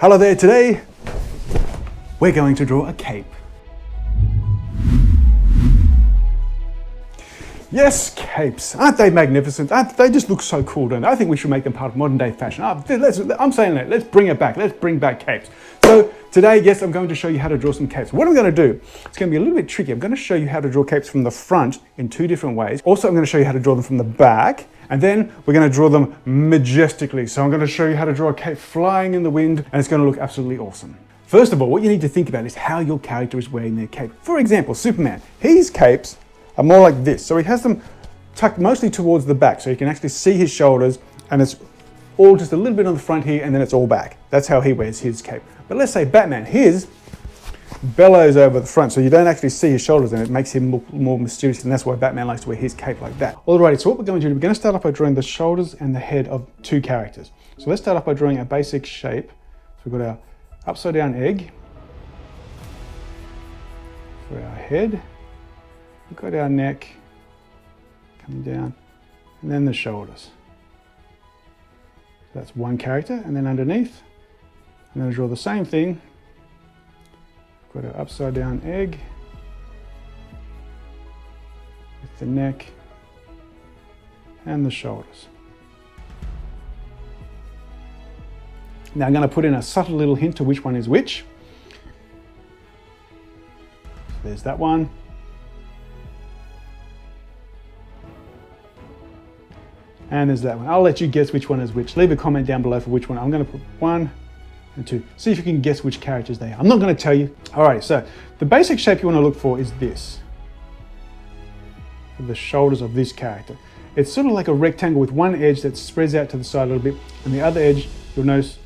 Hello there, today we're going to draw a cape. Yes, capes. Aren't they magnificent? They just look so cool, don't they? I think we should make them part of modern day fashion. I'm saying that, let's bring it back. Let's bring back capes. So today, yes, I'm going to show you how to draw some capes. What I'm going to do, it's going to be a little bit tricky. I'm going to show you how to draw capes from the front in two different ways. Also, I'm going to show you how to draw them from the back. And then we're going to draw them majestically. So I'm going to show you how to draw a cape flying in the wind, and it's going to look absolutely awesome. First of all, what you need to think about is how your character is wearing their cape. For example, Superman, his capes are more like this. So he has them tucked mostly towards the back, so you can actually see his shoulders, and it's all just a little bit on the front here, and then it's all back. That's how he wears his cape. But let's say Batman, his bellows over the front, so you don't actually see his shoulders, and it makes him look more mysterious, and that's why Batman likes to wear his cape like that. Alrighty, so what we're going to do, we're going to start off by drawing the shoulders and the head of two characters. So let's start off by drawing a basic shape. So we've got our upside down egg for our head. We've got our neck coming down, and then the shoulders. So that's one character, and then underneath, I'm going to draw the same thing. We've got our upside down egg with the neck and the shoulders. Now I'm going to put in a subtle little hint to which one is which. So there's that one. And there's that one. I'll let you guess which one is which. Leave a comment down below for which one. I'm going to put 1 and 2. See if you can guess which characters they are. I'm not going to tell you. Alright, so the basic shape you want to look for is this. For the shoulders of this character. It's sort of like a rectangle with one edge that spreads out to the side a little bit, and the other edge, you'll notice,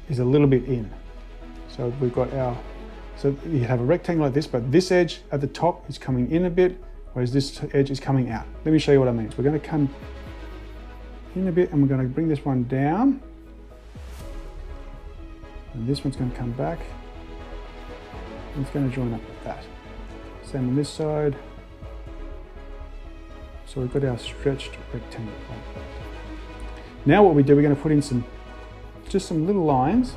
is a little bit in. So we've got our, so you have a rectangle like this, but this edge at the top is coming in a bit, whereas this edge is coming out. Let me show you what I mean. So we're going to come in a bit, and we're going to bring this one down, and this one's going to come back, and it's going to join up like that. Same on this side. So we've got our stretched rectangle like that. Now what we do, we're going to put in just some little lines.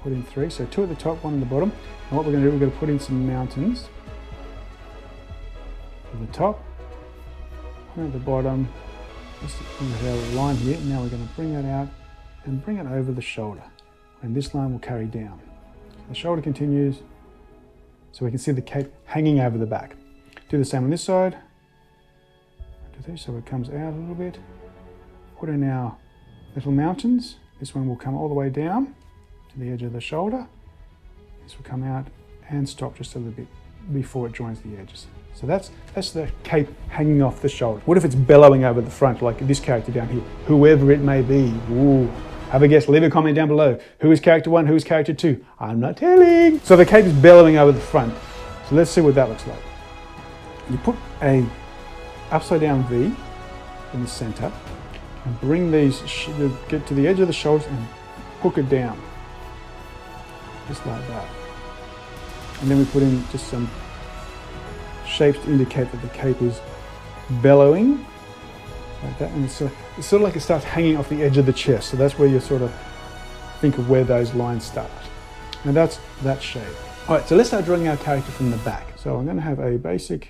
Put in 3, so 2 at the top, 1 at the bottom. And what we're going to do, we're going to put in some mountains at the top, 1 at the bottom. We have a line here. Now we're going to bring that out and bring it over the shoulder, and this line will carry down. The shoulder continues, so we can see the cape hanging over the back. Do the same on this side. So it comes out a little bit. Put in our little mountains. This one will come all the way down to the edge of the shoulder. This will come out and stop just a little bit before it joins the edges. So that's the cape hanging off the shoulder. What if it's bellowing over the front, like this character down here, whoever it may be? Ooh. Have a guess, leave a comment down below. Who is character 1, who is character 2? I'm not telling. So the cape is bellowing over the front. So let's see what that looks like. You put a upside down V in the center and bring these, get to the edge of the shoulders and hook it down. Just like that. And then we put in just some shapes to indicate that the cape is bellowing like that, and it's sort of like it starts hanging off the edge of the chest, so that's where you sort of think of where those lines start. And that's that shape. Alright, so let's start drawing our character from the back. So I'm going to have a basic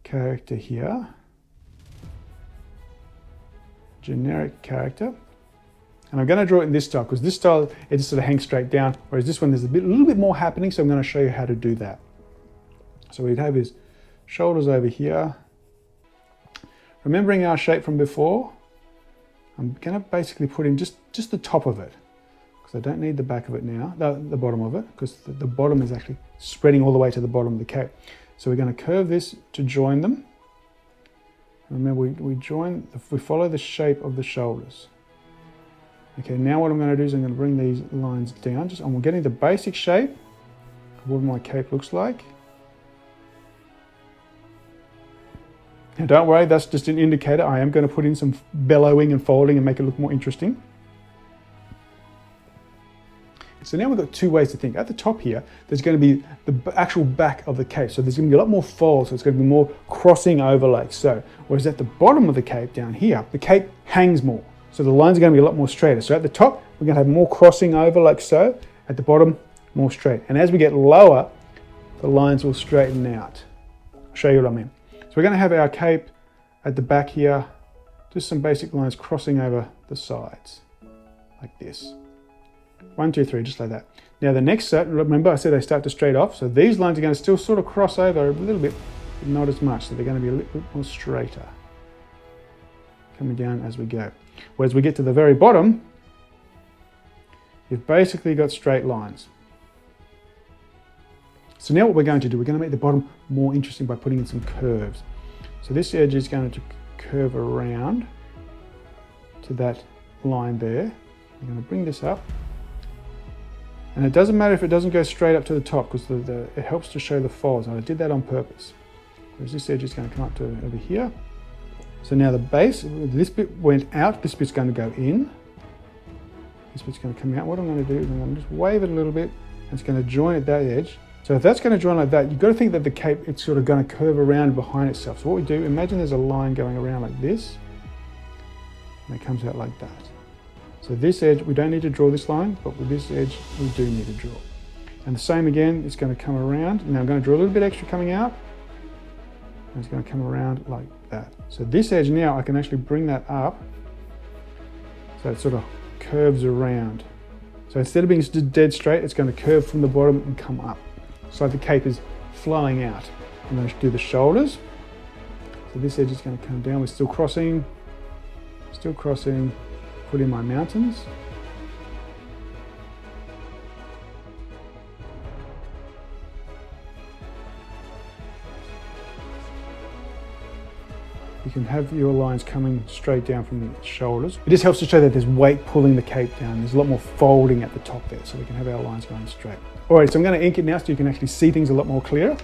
character here, generic character, and I'm going to draw it in this style, because this style it just sort of hangs straight down, whereas this one there's a little bit more happening, so I'm going to show you how to do that. So we'd have his shoulders over here. Remembering our shape from before, I'm going to basically put in just the top of it, because I don't need the back of it now, the bottom of it, because the bottom is actually spreading all the way to the bottom of the cape. So we're going to curve this to join them. Remember, we follow the shape of the shoulders. Okay, now what I'm going to do is I'm going to bring these lines down, and we're getting the basic shape of what my cape looks like. Now don't worry, that's just an indicator. I am going to put in some bellowing and folding and make it look more interesting. So now we've got two ways to think. At the top here, there's going to be the actual back of the cape. So there's going to be a lot more fold, so it's going to be more crossing over like so. Whereas at the bottom of the cape down here, the cape hangs more. So the lines are going to be a lot more straighter. So at the top, we're going to have more crossing over like so. At the bottom, more straight. And as we get lower, the lines will straighten out. I'll show you what I mean. So we're going to have our cape at the back here, just some basic lines crossing over the sides, like this. 1, 2, 3, just like that. Now the next set, remember I said they start to straight off, so these lines are going to still sort of cross over a little bit, but not as much, so they're going to be a little bit more straighter, coming down as we go. Whereas we get to the very bottom, you've basically got straight lines. So now what we're going to do, we're going to make the bottom more interesting by putting in some curves. So this edge is going to curve around to that line there. I'm going to bring this up. And it doesn't matter if it doesn't go straight up to the top, because it helps to show the folds. And I did that on purpose. Whereas this edge is going to come up to over here. So now the base, this bit went out, this bit's going to go in. This bit's going to come out. What I'm going to do is I'm going to just wave it a little bit, and it's going to join at that edge. So if that's going to join like that, you've got to think that the cape, it's sort of going to curve around behind itself. So what we do, imagine there's a line going around like this, and it comes out like that. So this edge, we don't need to draw this line, but with this edge, we do need to draw. And the same again, it's going to come around. Now I'm going to draw a little bit extra coming out, and it's going to come around like that. So this edge now, I can actually bring that up, so it sort of curves around. So instead of being dead straight, it's going to curve from the bottom and come up. So the cape is flowing out. I'm going to do the shoulders. So this edge is going to come down. We're still crossing, put in my mountains. You can have your lines coming straight down from the shoulders. It just helps to show that there's weight pulling the cape down. There's a lot more folding at the top there, so we can have our lines going straight. All right, so I'm going to ink it now so you can actually see things a lot more clearer.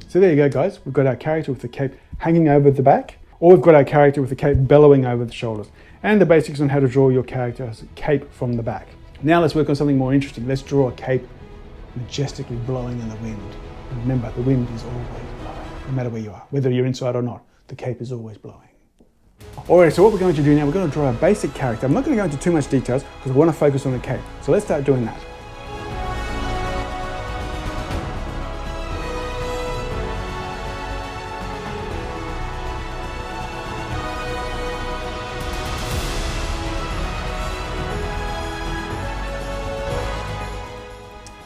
So there you go, guys. We've got our character with the cape hanging over the back, or we've got our character with the cape bellowing over the shoulders, and the basics on how to draw your character's cape from the back. Now let's work on something more interesting. Let's draw a cape majestically blowing in the wind. And remember, the wind is always blowing, no matter where you are, whether you're inside or not, the cape is always blowing. All right, so what we're going to do now, we're going to draw a basic character. I'm not going to go into too much details because I want to focus on the cape. So let's start doing that.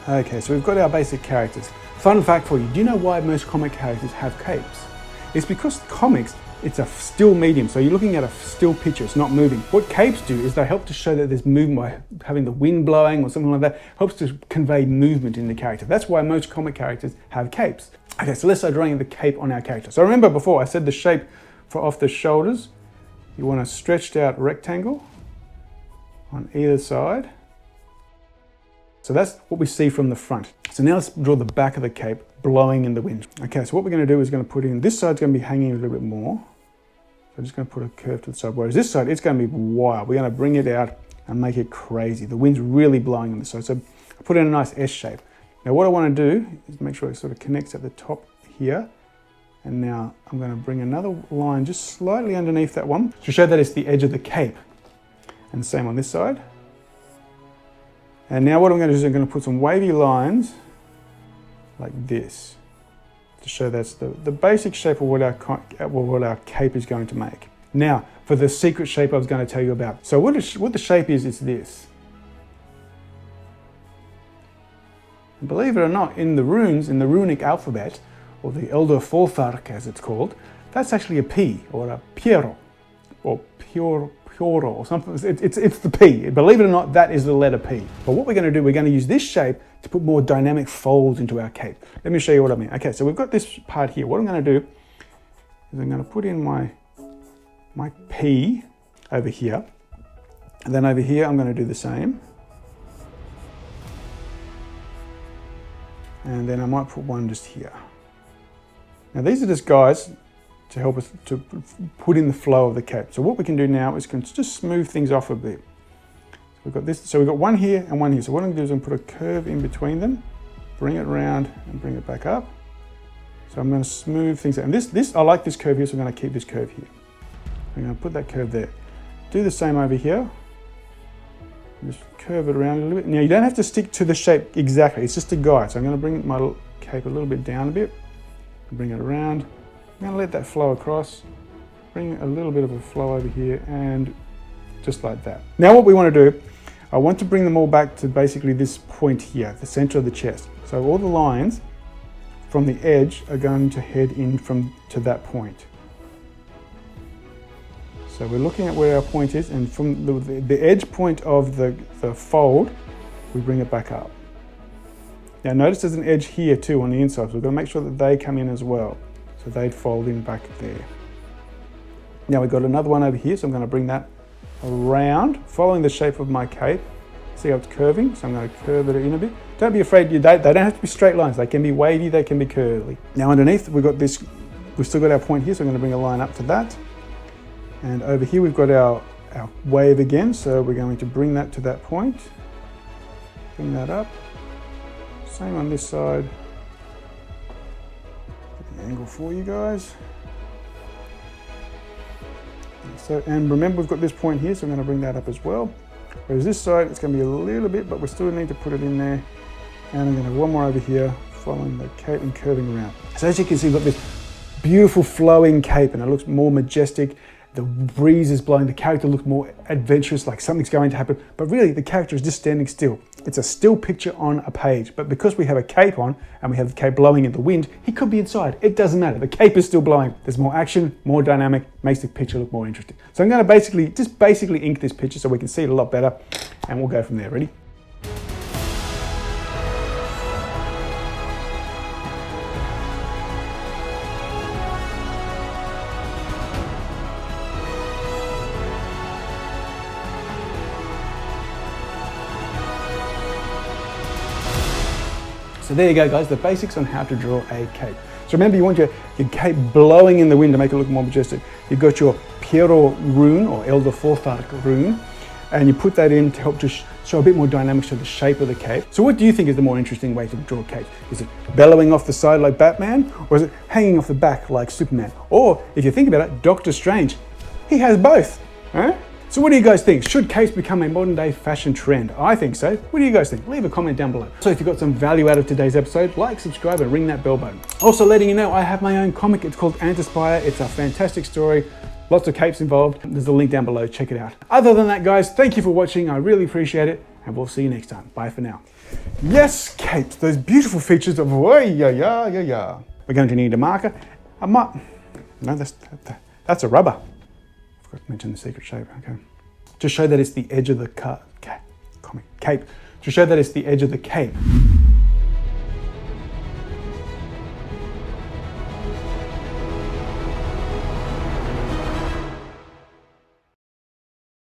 Okay, so we've got our basic characters. Fun fact for you, do you know why most comic characters have capes? It's because comics, it's a still medium, so you're looking at a still picture, it's not moving. What capes do is they help to show that there's movement by having the wind blowing or something like that, helps to convey movement in the character. That's why most comic characters have capes. Okay, so let's start drawing the cape on our character. So remember before I said the shape for off the shoulders, you want a stretched out rectangle on either side. So that's what we see from the front. So now let's draw the back of the cape blowing in the wind. Okay, so what we're going to do is going to put in, this side's going to be hanging a little bit more. So I'm just going to put a curve to the side, whereas this side, it's going to be wild. We're going to bring it out and make it crazy. The wind's really blowing on this side. So I put in a nice S shape. Now what I want to do is make sure it sort of connects at the top here. And now I'm going to bring another line just slightly underneath that one to show that it's the edge of the cape. And the same on this side. And now what I'm going to do is I'm going to put some wavy lines like this to show that's the basic shape of what our cape is going to make. Now, for the secret shape I was going to tell you about. So what the shape is this. And believe it or not, in the runes, in the runic alphabet, or the Elder Folfark as it's called, that's actually a P, or a Piero, or Pioro, or something. It's the P. Believe it or not, that is the letter P. But what we're going to do, we're going to use this shape to put more dynamic folds into our cape. Let me show you what I mean. Okay, so we've got this part here. What I'm going to do is I'm going to put in my P over here. And then over here, I'm going to do the same. And then I might put one just here. Now these are just guys to help us to put in the flow of the cape. So what we can do now is can just smooth things off a bit. So we've got this, so we've got one here and one here. So what I'm gonna do is I'm gonna put a curve in between them, bring it around and bring it back up. So I'm gonna smooth things out. And this I like this curve here, so I'm gonna keep this curve here. I'm gonna put that curve there. Do the same over here. Just curve it around a little bit. Now you don't have to stick to the shape exactly, it's just a guide. So I'm gonna bring my cape a little bit down a bit, bring it around. I'm going to let that flow across, bring a little bit of a flow over here, and just like that. Now what we want to do, I want to bring them all back to basically this point here, the center of the chest. So all the lines from the edge are going to head in to that point. So we're looking at where our point is, and from the edge point of the fold, we bring it back up. Now notice there's an edge here too on the inside, so we've got to make sure that they come in as well. So they'd fold in back there. Now we've got another one over here, so I'm going to bring that around, following the shape of my cape. See how it's curving? So I'm going to curve it in a bit. Don't be afraid, they don't have to be straight lines. They can be wavy, they can be curly. Now underneath, we've got this, we've still got our point here, so I'm going to bring a line up to that. And over here we've got our wave again, so we're going to bring that to that point. Bring that up. Same on this side. Angle for you guys. So, and remember we've got this point here, so I'm going to bring that up as well. Whereas this side, it's going to be a little bit, but we still need to put it in there. And I'm going to have one more over here, following the cape and curving around. So as you can see, we've got this beautiful flowing cape, and it looks more majestic. The breeze is blowing, the character looks more adventurous, like something's going to happen. But really, the character is just standing still. It's a still picture on a page, but because we have a cape on and we have the cape blowing in the wind, he could be inside. It doesn't matter. The cape is still blowing. There's more action, more dynamic, makes the picture look more interesting. So I'm going to basically ink this picture so we can see it a lot better, and we'll go from there. Ready? So there you go, guys, the basics on how to draw a cape. So remember, you want your cape blowing in the wind to make it look more majestic. You've got your Piero rune, or Elder Forthark rune, and you put that in to help to show a bit more dynamics to the shape of the cape. So what do you think is the more interesting way to draw a cape? Is it bellowing off the side like Batman, or is it hanging off the back like Superman? Or, if you think about it, Doctor Strange, he has both, huh? So what do you guys think? Should capes become a modern day fashion trend? I think so. What do you guys think? Leave a comment down below. So if you got some value out of today's episode, like, subscribe, and ring that bell button. Also letting you know, I have my own comic. It's called Antispire. It's a fantastic story. Lots of capes involved. There's a link down below. Check it out. Other than that, guys, thank you for watching. I really appreciate it, and we'll see you next time. Bye for now. Yes, capes. Those beautiful features of We're going to need a marker. No, that's a rubber. I forgot to mention the secret shape. Okay. To show that it's the edge of the cape. To show that it's the edge of the cape.